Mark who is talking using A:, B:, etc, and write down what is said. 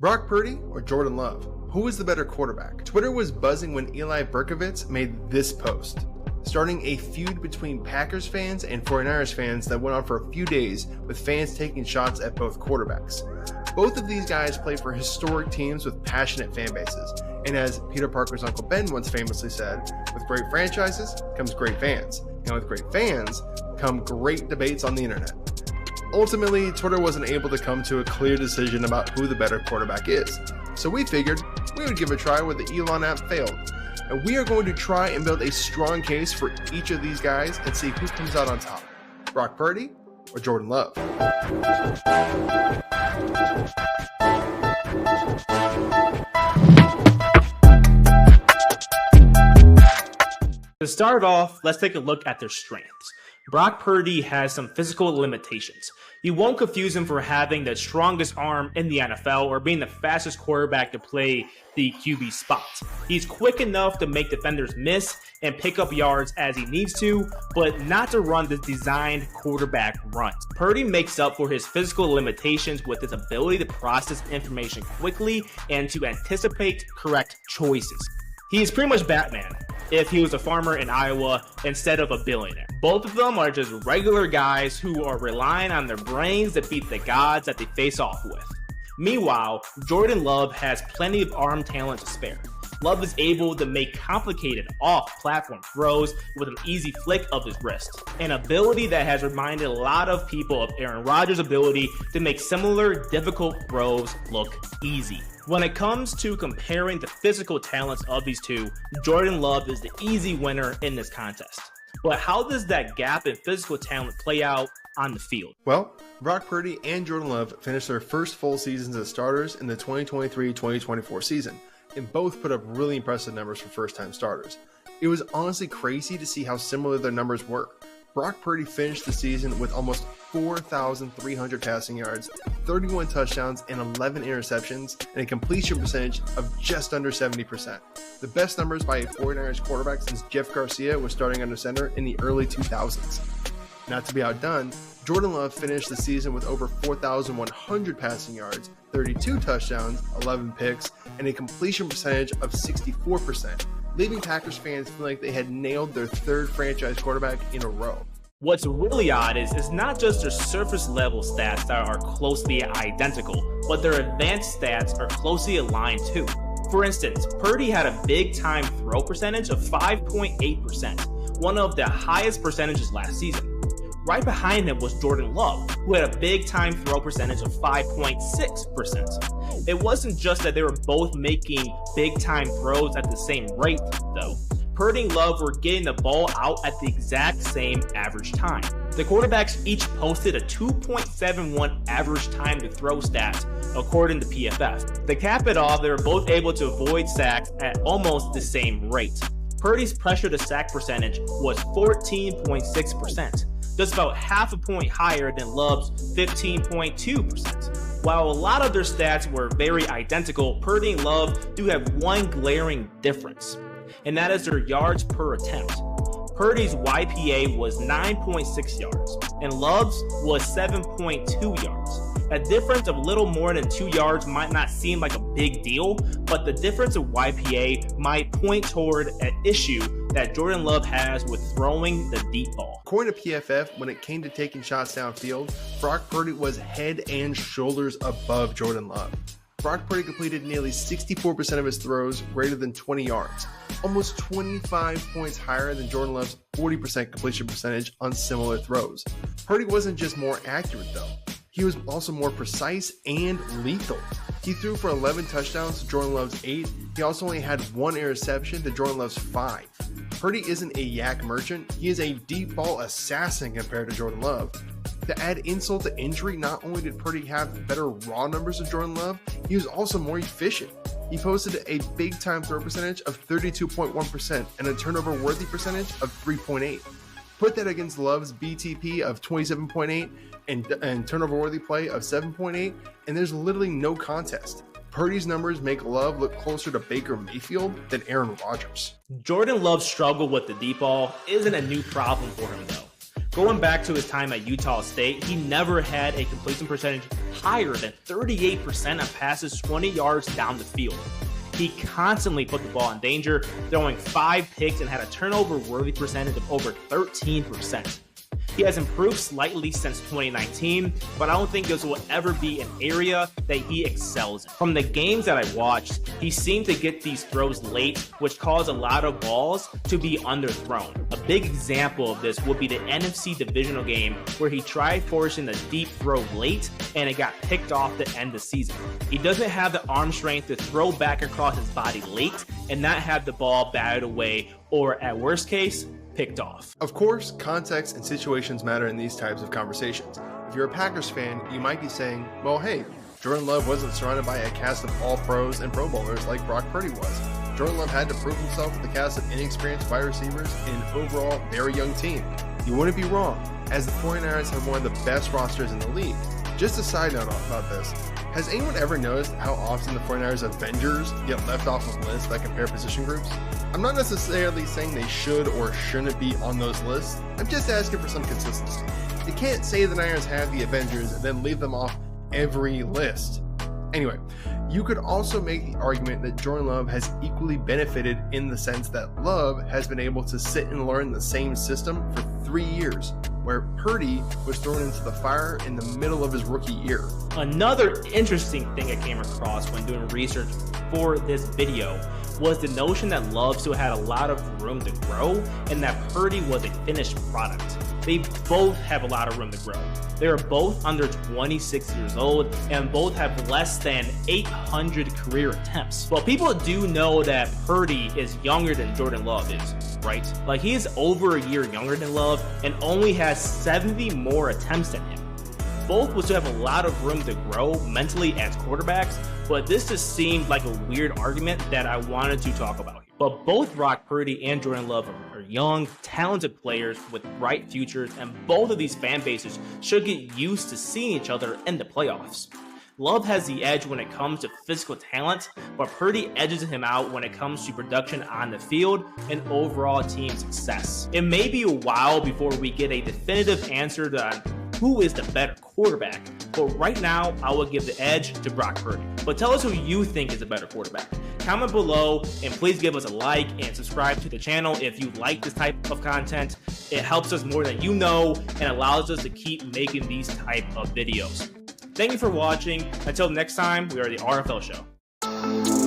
A: Brock Purdy or Jordan Love? Who is the better quarterback? Twitter was buzzing when Eli Berkovitz made this post, starting a feud between Packers fans and 49ers fans that went on for a few days, with fans taking shots at both quarterbacks. Both of these guys play for historic teams with passionate fan bases, and as Peter Parker's Uncle Ben once famously said, with great franchises comes great fans, and with great fans come great debates on the internet. Ultimately, Twitter wasn't able to come to a clear decision about who the better quarterback is, so we figured we would give it a try where the Elon app failed. And we are going to try and build a strong case for each of these guys and see who comes out on top, Brock Purdy or Jordan Love.
B: To start off, let's take a look at their strengths. Brock Purdy has some physical limitations. You won't confuse him for having the strongest arm in the NFL or being the fastest quarterback to play the QB spot. He's quick enough to make defenders miss and pick up yards as he needs to, but not to run the designed quarterback runs. Purdy makes up for his physical limitations with his ability to process information quickly and to anticipate correct choices. He's pretty much Batman if he was a farmer in Iowa instead of a billionaire. Both of them are just regular guys who are relying on their brains to beat the gods that they face off with. Meanwhile, Jordan Love has plenty of arm talent to spare. Love is able to make complicated off-platform throws with an easy flick of his wrist, an ability that has reminded a lot of people of Aaron Rodgers' ability to make similar difficult throws look easy. When it comes to comparing the physical talents of these two, Jordan Love is the easy winner in this contest. But how does that gap in physical talent play out on the field?
A: Well, Brock Purdy and Jordan Love finished their first full seasons as starters in the 2023-2024 season, and both put up really impressive numbers for first-time starters. It was honestly crazy to see how similar their numbers were. Brock Purdy finished the season with almost 4,300 passing yards, 31 touchdowns, and 11 interceptions, and a completion percentage of just under 70%. The best numbers by a 49ers quarterback since Jeff Garcia was starting under center in the early 2000s. Not to be outdone, Jordan Love finished the season with over 4,100 passing yards, 32 touchdowns, 11 picks, and a completion percentage of 64%. Leaving Packers fans feeling like they had nailed their third franchise quarterback in a row.
B: What's really odd is not just their surface level stats that are closely identical, but their advanced stats are closely aligned too. For instance, Purdy had a big time throw percentage of 5.8%, one of the highest percentages last season. Right behind him was Jordan Love, who had a big time throw percentage of 5.6%. It wasn't just that they were both making big time throws at the same rate, though. Purdy and Love were getting the ball out at the exact same average time. The quarterbacks each posted a 2.71 average time to throw stats, according to PFF. To cap it off, they were both able to avoid sacks at almost the same rate. Purdy's pressure to sack percentage was 14.6%. just about half a point higher than Love's 15.2%. While a lot of their stats were very identical, Purdy and Love do have one glaring difference, and that is their yards per attempt. Purdy's YPA was 9.6 yards, and Love's was 7.2 yards. A difference of little more than 2 yards might not seem like a big deal, but the difference of YPA might point toward an issue that Jordan Love has with throwing the deep ball.
A: According to PFF, when it came to taking shots downfield, Brock Purdy was head and shoulders above Jordan Love. Brock Purdy completed nearly 64% of his throws greater than 20 yards, almost 25 points higher than Jordan Love's 40% completion percentage on similar throws. Purdy wasn't just more accurate though, he was also more precise and lethal. He threw for 11 touchdowns to Jordan Love's 8. He also only had 1 interception to Jordan Love's 5. Purdy isn't a yak merchant, he is a deep ball assassin compared to Jordan Love. To add insult to injury, not only did Purdy have better raw numbers than Jordan Love, he was also more efficient. He posted a big time throw percentage of 32.1% and a turnover worthy percentage of 3.8. Put that against Love's BTP of 27.8 and turnover worthy play of 7.8, and there's literally no contest. Purdy's numbers make Love look closer to Baker Mayfield than Aaron Rodgers.
B: Jordan Love's struggle with the deep ball isn't a new problem for him though. Going back to his time at Utah State, he never had a completion percentage higher than 38% on passes 20 yards down the field. He constantly put the ball in danger, throwing 5 picks and had a turnover-worthy percentage of over 13%. He has improved slightly since 2019, but I don't think this will ever be an area that he excels in. From the games that I watched, he seemed to get these throws late, which caused a lot of balls to be underthrown. A big example of this would be the NFC divisional game where he tried forcing a deep throw late and it got picked off to end the season. He doesn't have the arm strength to throw back across his body late and not have the ball batted away, or at worst case, picked off.
A: Of course, context and situations matter in these types of conversations. If you're a Packers fan, you might be saying, well, hey, Jordan Love wasn't surrounded by a cast of all pros and pro bowlers like Brock Purdy was. Jordan Love had to prove himself with a cast of inexperienced wide receivers and an overall very young team. You wouldn't be wrong, as the 49ers have one of the best rosters in the league. Just a side note about this, has anyone ever noticed how often the 49ers Avengers get left off of lists that compare position groups? I'm not necessarily saying they should or shouldn't be on those lists, I'm just asking for some consistency. You can't say the Niners have the Avengers and then leave them off every list. Anyway, you could also make the argument that Jordan Love has equally benefited in the sense that Love has been able to sit and learn the same system for 3 years, where Purdy was thrown into the fire in the middle of his rookie year.
B: Another interesting thing I came across when doing research for this video was the notion that Love still had a lot of room to grow and that Purdy was a finished product. They both have a lot of room to grow. They are both under 26 years old and both have less than 800 career attempts. Well, people do know that Purdy is younger than Jordan Love is, right? Like, he is over a year younger than Love and only has 70 more attempts than him. Both will still have a lot of room to grow mentally as quarterbacks, but this just seemed like a weird argument that I wanted to talk about. But both Brock Purdy and Jordan Love are young, talented players with bright futures, and both of these fan bases should get used to seeing each other in the playoffs. Love has the edge when it comes to physical talent, but Purdy edges him out when it comes to production on the field and overall team success. It may be a while before we get a definitive answer to who is the better quarterback, but right now I will give the edge to Brock Purdy. But tell us who you think is a better quarterback. Comment below and please give us a like and subscribe to the channel if you like this type of content. It helps us more than you know and allows us to keep making these type of videos. Thank you for watching. Until next time, we are the RFL Show.